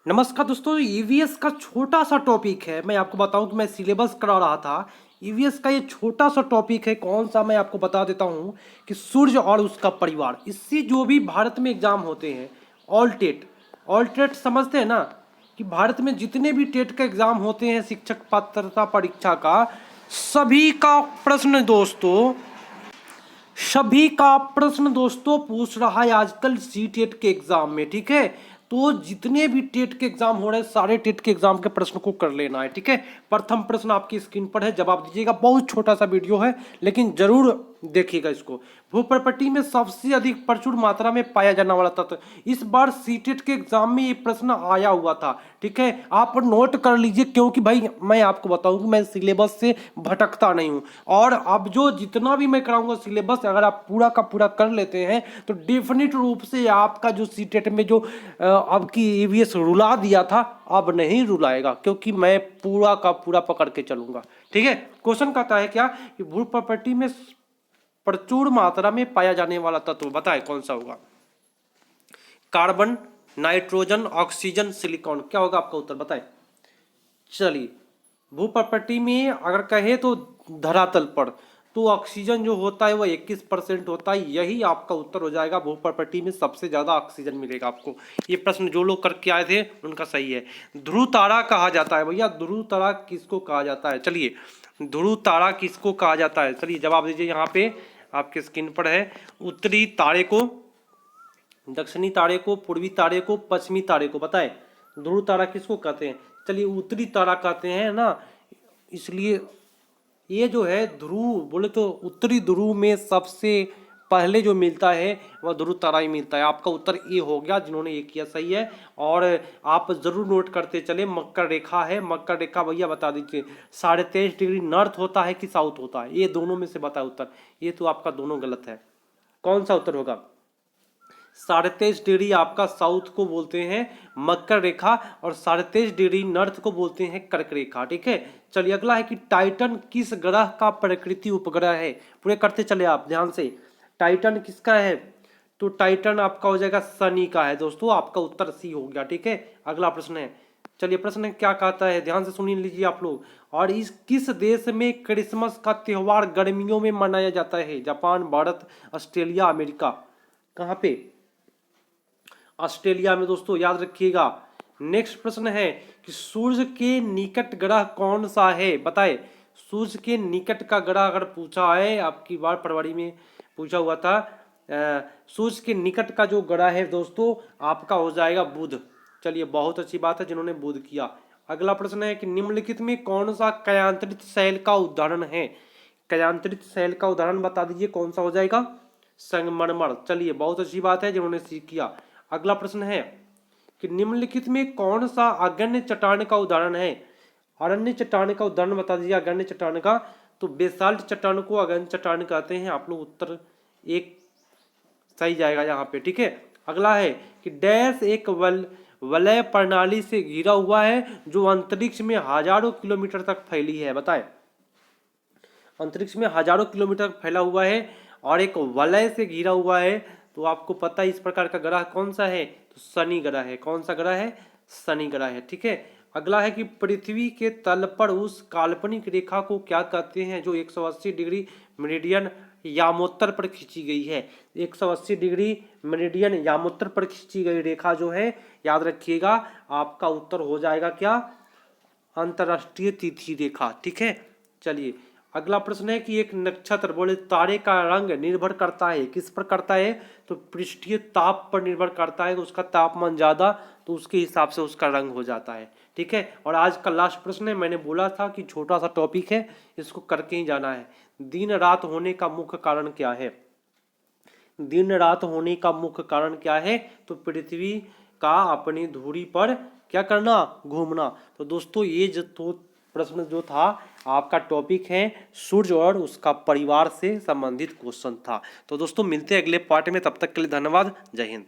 नमस्कार दोस्तों, ईवीएस का छोटा सा टॉपिक है। मैं आपको बताऊं कि मैं सिलेबस करा रहा था। ईवीएस का ये छोटा सा टॉपिक है। कौन सा, मैं आपको बता देता हूं कि सूर्य और उसका परिवार। इससे जो भी भारत में एग्जाम होते हैं, ऑल टेट समझते हैं ना, कि भारत में जितने भी टेट का एग्जाम होते हैं, शिक्षक पात्रता परीक्षा का, सभी का प्रश्न दोस्तों सभी का प्रश्न दोस्तों पूछ रहा है आजकल सी टेट के एग्जाम में। ठीक है, तो जितने भी टेट के एग्जाम हो रहे हैं, सारे टेट के एग्जाम के प्रश्न को कर लेना है। ठीक है, प्रथम प्रश्न आपकी स्क्रीन पर है, जवाब दीजिएगा। बहुत छोटा सा वीडियो है, लेकिन जरूर देखिएगा इसको। भू प्रॉपर्टी में सबसे अधिक प्रचुर मात्रा में पाया जाने वाला तत्व। इस बार सीटेट के एग्जाम में ये प्रश्न आया हुआ था। ठीक है, आप नोट कर लीजिए, क्योंकि भाई मैं आपको बताऊं कि मैं सिलेबस से भटकता नहीं हूं। और अब जो जितना भी मैं कराऊंगा सिलेबस, अगर आप पूरा का पूरा कर लेते हैं तो डेफिनेट रूप से आपका जो सीटेट में जो अब की ईवीएस रुला दिया था, अब नहीं रुलाएगा, क्योंकि मैं पूरा का पूरा पकड़ के चलूंगा। ठीक है, क्वेश्चन कहता है क्या कि भू प्रॉपर्टी में प्रचुर मात्रा में पाया जाने वाला तत्व बताए कौन सा होगा। Carbon, nitrogen, oxygen, silicon. क्या होगा आपका उत्तर बताए। चलिए, भू प्रॉपर्टी में अगर कहे तो धरातल पर तो ऑक्सीजन जो होता है वो 21% होता है। यही आपका उत्तर हो जाएगा। भू प्रॉपर्टी में सबसे ज्यादा ऑक्सीजन मिलेगा आपको। ये प्रश्न जो लोग करके आए थे उनका सही है। ध्रुव तारा कहा जाता है भैया, ध्रुव तारा किसको कहा जाता है। चलिए, ध्रुव तारा किसको कहा जाता है, चलिए जवाब दीजिए। यहाँ पे आपके स्क्रीन पर है। उत्तरी तारे को, दक्षिणी तारे को, पूर्वी तारे को, पश्चिमी तारे को बताए। ध्रुव तारा किसको कहते हैं। चलिए, उत्तरी तारा कहते हैं ना, इसलिए ये जो है ध्रुव बोले तो उत्तरी ध्रुव में सबसे पहले जो मिलता है वह ध्रुव तारा ही मिलता है। आपका उत्तर ए हो गया, जिन्होंने ये किया सही है। और आप जरूर नोट करते चले। मकर रेखा है, मकर रेखा भैया बता दीजिए 23.5 डिग्री नॉर्थ होता है कि साउथ होता है। ये दोनों में से बताए उत्तर। ये तो आपका दोनों गलत है। कौन सा उत्तर होगा। 23.5 डिग्री आपका साउथ को बोलते हैं मकर रेखा, और 23.5 डिग्री नॉर्थ को बोलते हैं कर्क रेखा। ठीक है, चलिए अगला है कि टाइटन किस ग्रह का प्रकृति उपग्रह है। पूरे करते चले आप ध्यान से। टाइटन किसका है, तो टाइटन आपका हो जाएगा शनि का है दोस्तों। आपका उत्तर सी हो गया। ठीक है, अगला प्रश्न है। चलिए, प्रश्न क्या कहता है, ध्यान से सुन लीजिए आप लोग। और इस किस देश में क्रिसमस का त्योहार गर्मियों में मनाया जाता है। Japan, Bharat, Australia, America. कहाँ पे, ऑस्ट्रेलिया में दोस्तों, याद रखिएगा। नेक्स्ट प्रश्न है कि सूर्य के निकट ग्रह कौन सा है बताए। सूर्य के निकट का ग्रह अगर पूछा है, आपकी बार फरवरी में पूछा हुआ था। सूर्य के निकट का जो ग्रह है दोस्तों, आपका हो जाएगा बुध। चलिए, बहुत अच्छी बात है जिन्होंने बुध किया। अगला प्रश्न है कि निम्नलिखित में कौन सा कयांतरित शैल का उदाहरण है। कयांतरित शैल का उदाहरण बता दीजिए, कौन सा हो जाएगा। संगमरमर। चलिए, बहुत अच्छी बात है जिन्होंने सी किया। अगला प्रश्न है कि निम्नलिखित में कौन सा अगण्य चट्टान का उदाहरण है। अरण्य चट्टान का उदाहरण बता दीजिए। अगण्य चट्टान का, तो बेसाल्ट चट्टान को अगण्य चट्टान कहते हैं। आप लोग उत्तर एक सही जाएगा यहाँ पे। ठीक है, अगला है कि डैश एक वलय प्रणाली से घिरा हुआ है जो अंतरिक्ष में हजारों किलोमीटर तक फैली है बताए। अंतरिक्ष में हजारों किलोमीटर फैला हुआ है और एक वलय से घिरा हुआ है। तो आपको पता है इस प्रकार का ग्रह कौन सा है, तो शनि ग्रह है। कौन सा ग्रह है, शनि ग्रह है। ठीक है, अगला है कि पृथ्वी के तल पर उस काल्पनिक रेखा को क्या कहते हैं जो 180 डिग्री मेरिडियन यामोत्तर पर खींची गई है। 180 डिग्री मेरिडियन यामोत्तर पर खींची गई रेखा जो है, याद रखिएगा, आपका उत्तर हो जाएगा क्या, अंतरराष्ट्रीय तिथि रेखा। ठीक है, चलिए अगला प्रश्न है कि एक नक्षत्र बोले तारे का रंग निर्भर करता है किस पर करता है, तो पृष्ठीय ताप पर निर्भर करता है। तो उसका तापमान ज्यादा, तो उसके हिसाब से उसका रंग हो जाता है। ठीक है, और आज का लास्ट प्रश्न है। मैंने बोला था कि छोटा सा टॉपिक है, इसको करके ही जाना है। दिन रात होने का मुख्य कारण क्या है। दिन रात होने का मुख्य कारण क्या है, तो पृथ्वी का अपनी धुरी पर क्या करना, घूमना। तो दोस्तों, ये जो प्रश्न जो था आपका टॉपिक है सूर्य और उसका परिवार से संबंधित क्वेश्चन था। तो दोस्तों, मिलते हैं अगले पार्ट में, तब तक के लिए धन्यवाद। जय हिंद।